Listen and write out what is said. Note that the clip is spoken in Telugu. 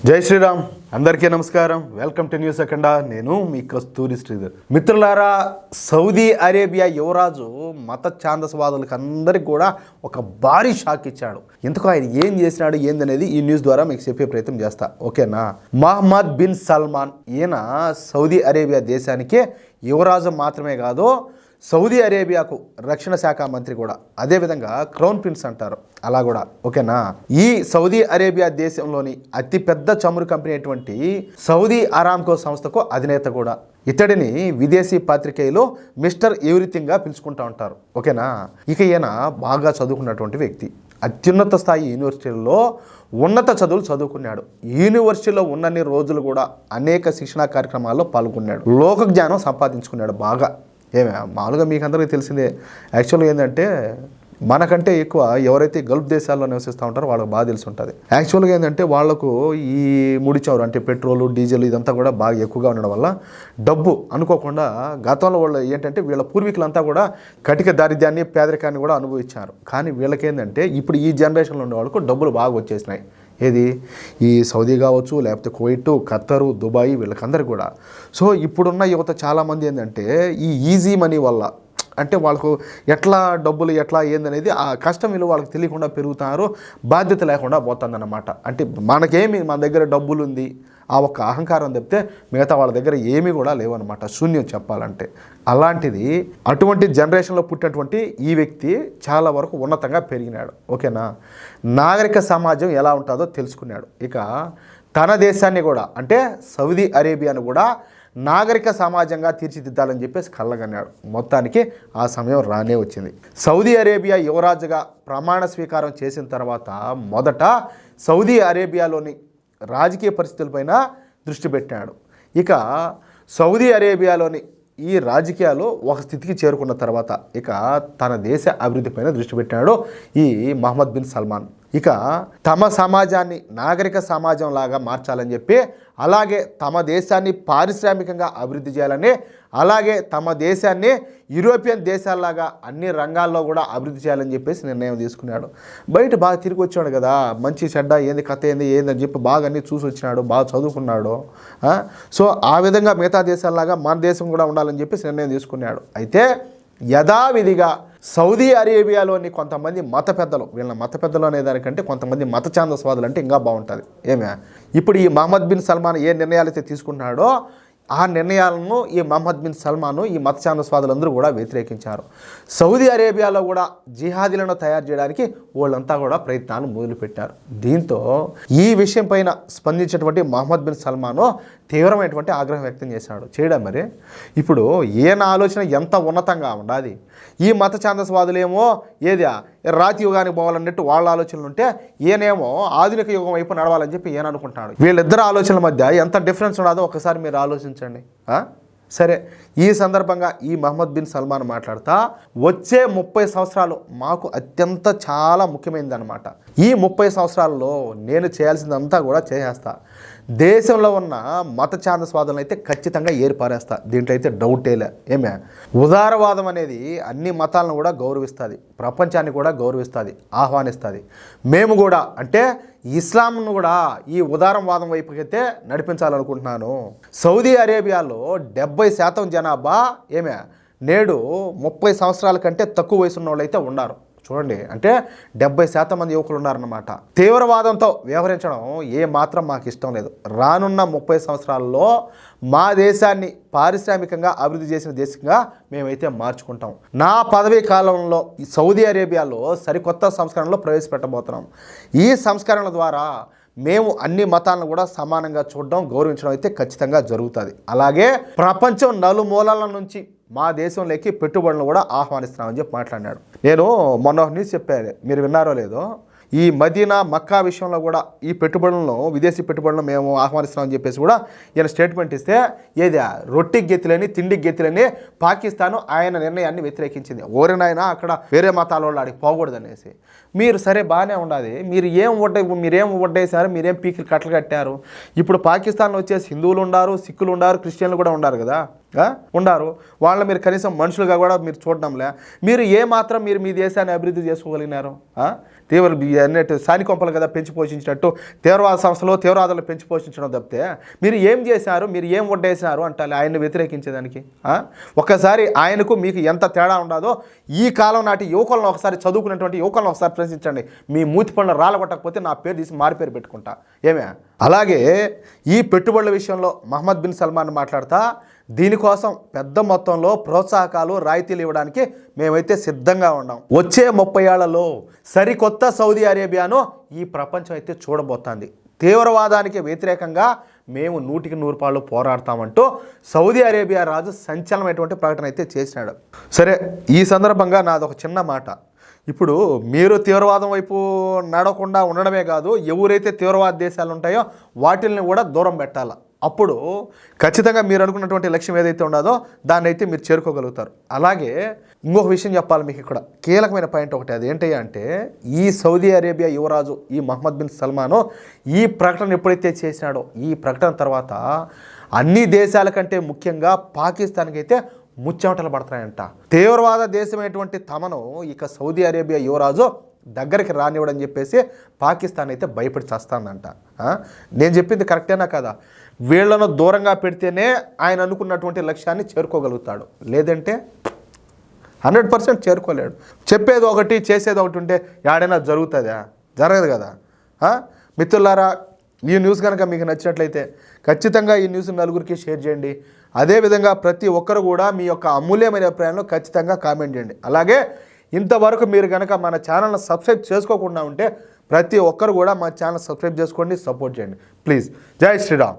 జై శ్రీరామ్. అందరికీ నమస్కారం. వెల్కమ్ టు న్యూస్ అఖండ. నేను మీ కస్తూరి శ్రీధర్. మిత్రులారా, సౌదీ అరేబియా యువరాజు మత ఛాందసవాదులకు అందరికి కూడా ఒక భారీ షాక్ ఇచ్చాడు. ఎందుకు ఆయన ఏం చేసినాడు ఏందనేది ఈ న్యూస్ ద్వారా మీకు చెప్పే ప్రయత్నం చేస్తా, ఓకేనా? మహమ్మద్ బిన్ సల్మాన్ ఈయన సౌదీ అరేబియా దేశానికే యువరాజు మాత్రమే కాదు, సౌదీ అరేబియాకు రక్షణ శాఖ మంత్రి కూడా, అదేవిధంగా క్రౌన్ ప్రిన్స్ అంటారు, అలా కూడా, ఓకేనా? ఈ సౌదీ అరేబియా దేశంలోని అతిపెద్ద చమురు కంపెనీ అయినటువంటి సౌదీ అరామ్కో సంస్థకు అధినేత కూడా. ఇతడిని విదేశీ పాత్రికేయులు మిస్టర్ ఎవ్రీథింగ్గా పిలుచుకుంటూ ఉంటారు, ఓకేనా? ఇక ఈయన బాగా చదువుకున్నటువంటి వ్యక్తి. అత్యున్నత స్థాయి యూనివర్సిటీల్లో ఉన్నత చదువులు చదువుకున్నాడు. యూనివర్సిటీలో ఉన్నన్ని రోజులు కూడా అనేక శిక్షణా కార్యక్రమాల్లో పాల్గొన్నాడు. లోక జ్ఞానం సంపాదించుకున్నాడు బాగా. మామూలుగా మీకు అందరికీ తెలిసిందే. యాక్చువల్గా ఏంటంటే మనకంటే ఎక్కువ ఎవరైతే గల్ఫ్ దేశాల్లో నివసిస్తూ ఉంటారో వాళ్ళకి బాగా తెలిసి ఉంటుంది. యాక్చువల్గా ఏంటంటే వాళ్లకు ఈ ముడి చమురు అంటే పెట్రోల్, డీజిల్ ఇదంతా కూడా బాగా ఎక్కువగా ఉండడం వల్ల డబ్బు అనుకోకుండా గతంలో వాళ్ళు ఏంటంటే వీళ్ళ పూర్వీకులంతా కూడా కటిక దారిద్ర్యాన్ని, పేదరికాన్ని కూడా అనుభవించారు. కానీ వీళ్ళకేంటంటే ఇప్పుడు ఈ జనరేషన్లో ఉండే వాళ్ళకు డబ్బులు బాగా వచ్చేసినాయి. ఏది ఈ సౌదీ కావచ్చు, లేకపోతే కువైట్, ఖత్తరు, దుబాయ్, వీళ్ళకందరికీ కూడా. సో ఇప్పుడున్న యువత చాలామంది ఏంటంటే ఈ ఈజీ మనీ వల్ల అంటే వాళ్ళకు ఎట్లా డబ్బులు ఎట్లా ఏందనేది ఆ కష్టం విలువ వాళ్ళకి తెలియకుండా పెరుగుతున్నారు, బాధ్యత లేకుండా పోతుందన్నమాట. అంటే మనకేమి మన దగ్గర డబ్బులు ఉంది ఆ ఒక్క అహంకారం తప్పితే మిగతా వాళ్ళ దగ్గర ఏమీ కూడా లేవన్నమాట, శూన్యం చెప్పాలంటే. అలాంటిది అటువంటి జనరేషన్లో పుట్టినటువంటి ఈ వ్యక్తి చాలా వరకు ఉన్నతంగా పెరిగినాడు, ఓకేనా? నాగరిక సమాజం ఎలా ఉంటుందో తెలుసుకున్నాడు. ఇక తన దేశాన్ని కూడా అంటే సౌదీ అరేబియాను కూడా నాగరిక సమాజంగా తీర్చిదిద్దాలని చెప్పేసి కళ్ళగన్నాడు. మొత్తానికి ఆ సమయం రానే వచ్చింది. సౌదీ అరేబియా యువరాజుగా ప్రమాణ స్వీకారం చేసిన తర్వాత మొదట సౌదీ అరేబియాలోని రాజకీయ పరిస్థితులపైన దృష్టి పెట్టాడు. ఇక సౌదీ అరేబియాలోని ఈ రాజకీయాలు ఒక స్థితికి చేరుకున్న తర్వాత ఇక తన దేశ అభివృద్ధిపైన దృష్టి పెట్టాడు ఈ మహమ్మద్ బిన్ సల్మాన్. ఇక తమ సమాజాన్ని నాగరిక సమాజం లాగా మార్చాలని చెప్పి, అలాగే తమ దేశాన్ని పారిశ్రామికంగా అభివృద్ధి చేయాలని, అలాగే తమ దేశాన్ని యూరోపియన్ దేశాల్లాగా అన్ని రంగాల్లో కూడా అభివృద్ధి చేయాలని చెప్పేసి నిర్ణయం తీసుకున్నాడు. బయట బాగా తిరిగి వచ్చాడు కదా, మంచి చెడ్డ ఏంది కథ ఏందని చెప్పి బాగా అన్నీ చూసి వచ్చినాడు, బాగా చదువుకున్నాడు. సో ఆ విధంగా మిగతా దేశాల్లాగా మన దేశం కూడా ఉండాలని చెప్పేసి నిర్ణయం తీసుకున్నాడు. అయితే యథావిధిగా సౌదీ అరేబియాలోని కొంతమంది మత పెద్దలు, వీళ్ళ మత పెద్దలు అనే దానికంటే కొంతమంది మత ఛాందసవాదులు అంటే ఇంకా బాగుంటుంది. ఇప్పుడు ఈ మహమ్మద్ బిన్ సల్మాన్ ఏ నిర్ణయాలు అయితే తీసుకున్నాడో ఆ నిర్ణయాలను ఈ మహమ్మద్ బిన్ సల్మాను, ఈ మత ఛాందసవాదులందరూ కూడా వ్యతిరేకించారు. సౌదీ అరేబియాలో కూడా జిహాదీలను తయారు చేయడానికి వాళ్ళంతా కూడా ప్రయత్నాలు మొదలుపెట్టారు. దీంతో ఈ విషయం పైన స్పందించినటువంటి మహమ్మద్ బిన్ సల్మాను తీవ్రమైనటువంటి ఆగ్రహం వ్యక్తం చేశాడు. చేయడం మరి ఇప్పుడు ఈయన ఆలోచన ఎంత ఉన్నతంగా ఉండాలి. ఈ మత ఛాందసవాదులేమో ఏది రాతి యుగానికి పోవాలన్నట్టు వాళ్ళ ఆలోచనలు ఉంటే ఈయనేమో ఆధునిక యుగం వైపు నడవాలని చెప్పి ఈయన అనుకుంటాడు. వీళ్ళిద్దరు ఆలోచనల మధ్య ఎంత డిఫరెన్స్ ఉండదో ఒకసారి మీరు ఆలోచించండి. సరే, ఈ సందర్భంగా ఈ మహమ్మద్ బిన్ సల్మాన్ మాట్లాడుతా వచ్చే 30 సంవత్సరాలు మాకు అత్యంత చాలా ముఖ్యమైనది అనమాట. ఈ 30 సంవత్సరాల్లో నేను చేయాల్సిందంతా కూడా చేసేస్తా. దేశంలో ఉన్న మత ఛాందసవాదులను అయితే ఖచ్చితంగా ఏరిపారేస్తా, దీంట్లో అయితే డౌటేలే. ఉదారవాదం అనేది అన్ని మతాలను కూడా గౌరవిస్తుంది, ప్రపంచాన్ని కూడా గౌరవిస్తుంది, ఆహ్వానిస్తుంది. మేము కూడా అంటే ఇస్లాంను కూడా ఈ ఉదారవాదం వైపుకైతే నడిపించాలనుకుంటున్నాను. సౌదీ అరేబియాలో 70% జనాభా నేడు 30 సంవత్సరాల కంటే తక్కువ వయసు ఉన్న వాళ్ళు అయితే ఉన్నారు. చూడండి, అంటే 70% మంది యువకులు ఉన్నారన్నమాట. తీవ్రవాదంతో వ్యవహరించడం ఏ మాత్రం మాకు ఇష్టం లేదు. రానున్న 30 సంవత్సరాల్లో మా దేశాన్ని పారిశ్రామికంగా అభివృద్ధి చేసిన దేశంగా మేమైతే మార్చుకుంటాం. నా పదవీ కాలంలో సౌదీ అరేబియాలో సరికొత్త సంస్కరణలు ప్రవేశపెట్టబోతున్నాం. ఈ సంస్కరణల ద్వారా మేము అన్ని మతాలను కూడా సమానంగా చూడడం, గౌరవించడం అయితే ఖచ్చితంగా జరుగుతుంది. అలాగే ప్రపంచం నలుమూలల నుంచి మా దేశంలోకి పెట్టుబడులను కూడా ఆహ్వానిస్తున్నామని చెప్పి మాట్లాడినాడు. నేను మొన్న న్యూస్ చెప్పాను, మీరు విన్నారో లేదో, ఈ మదీనా, మక్కా విషయంలో కూడా ఈ పెట్టుబడులను, విదేశీ పెట్టుబడులను మేము ఆహ్వానిస్తున్నామని చెప్పేసి కూడా ఈయన స్టేట్మెంట్ ఇస్తే ఏది రొట్టికి గెత్తిలేని, తిండికి గెత్తిలేని పాకిస్తాన్ ఆయన నిర్ణయాన్ని వ్యతిరేకించింది. ఓరినైనా అక్కడ వేరే మతాల వాళ్ళు ఆడికి పోకూడదు అనేసి. మీరు సరే బాగానే ఉండాలి, మీరేం ఒడ్డేశారు, మీరేం పీకిలు కట్టలు కట్టారు. ఇప్పుడు పాకిస్తాన్లో వచ్చేసి హిందువులు ఉన్నారు, సిక్కులు ఉన్నారు, క్రిస్టియన్లు కూడా ఉన్నారు కదా, ఉండారు. వాళ్ళని మీరు కనీసం మనుషులుగా కూడా మీరు చూడడంలే. మీరు ఏ మాత్రం మీరు మీ దేశాన్ని అభివృద్ధి చేసుకోగలిగినారు? అన్నట్టు సానికొంపలు కదా పెంచి పోషించినట్టు తీవ్రవాద సంస్థలు తీవ్రవాదులు పెంచి పోషించడం తప్పితే మీరు ఏం చేశారు, మీరు ఏం వడ్డేశారు అంటారు ఆయన్ని వ్యతిరేకించేదానికి. ఒక్కసారి ఆయనకు మీకు ఎంత తేడా ఉండదో ఈ కాలం నాటి యువకులను ఒకసారి చదువుకున్నటువంటి యువకులను ఒకసారి ప్రశ్నించండి. మీ మూతి పనులు రాలగొట్టకపోతే నా పేరు తీసి మారి పేరు పెట్టుకుంటా ఏమే. అలాగే ఈ పెట్టుబడుల విషయంలో మహమ్మద్ బిన్ సల్మాన్ మాట్లాడతా దీనికోసం పెద్ద మొత్తంలో ప్రోత్సాహకాలు రాయితీలు ఇవ్వడానికి మేమైతే సిద్ధంగా ఉన్నాం. వచ్చే 30 ఏళ్లలో సరికొత్త సౌదీ అరేబియాను ఈ ప్రపంచం అయితే చూడబోతోంది. తీవ్రవాదానికి వ్యతిరేకంగా మేము 100% పోరాడతామంటూ సౌదీ అరేబియా రాజు సంచలనమైనటువంటి ప్రకటన అయితే చేసినాడు. సరే, ఈ సందర్భంగా నాదొక చిన్న మాట. ఇప్పుడు మీరు తీవ్రవాదం వైపు నడవకుండా ఉండడమే కాదు, ఎవరైతే తీవ్రవాద దేశాలు ఉంటాయో వాటిల్ని కూడా దూరం పెట్టాలి. అప్పుడు ఖచ్చితంగా మీరు అనుకున్నటువంటి లక్ష్యం ఏదైతే ఉండదో దాన్ని అయితే మీరు చేరుకోగలుగుతారు. అలాగే ఇంకొక విషయం చెప్పాలి మీకు, ఇక్కడ కీలకమైన పాయింట్ ఒకటి. అది ఏంటి అంటే ఈ సౌదీ అరేబియా యువరాజు ఈ మహమ్మద్ బిన్ సల్మాను ఈ ప్రకటన ఎప్పుడైతే చేసినాడో ఈ ప్రకటన తర్వాత అన్ని దేశాల కంటే ముఖ్యంగా పాకిస్తాన్కి అయితే ముచ్చెమటలు పడతాయంట. తీవ్రవాద దేశమైనటువంటి తమను ఇక సౌదీ అరేబియా యువరాజు దగ్గరికి రానివ్వడని చెప్పేసి పాకిస్తాన్ అయితే భయపడి చేస్తుందంట. నేను చెప్పింది కరెక్టేనా కదా? వీళ్లను దూరంగా పెడితేనే ఆయన అనుకున్నటువంటి లక్ష్యాన్ని చేరుకోగలుగుతాడు, లేదంటే 100% చేరుకోలేడు. చెప్పేది ఒకటి చేసేది ఒకటి ఉంటే యాడైనా జరుగుతుందా? జరగదు కదా. మిత్రులారా, ఈ న్యూస్ కనుక మీకు నచ్చినట్లయితే ఖచ్చితంగా ఈ న్యూస్ నలుగురికి షేర్ చేయండి. అదేవిధంగా ప్రతి ఒక్కరు కూడా మీ యొక్క అమూల్యమైన అభిప్రాయంలో ఖచ్చితంగా కామెంట్ చేయండి. అలాగే ఇంతవరకు మీరు కనుక మన ఛానల్ని సబ్స్క్రైబ్ చేసుకోకుండా ఉంటే ప్రతి ఒక్కరు కూడా మా ఛానల్ సబ్స్క్రైబ్ చేసుకోండి, సపోర్ట్ చేయండి ప్లీజ్. జై శ్రీరామ్.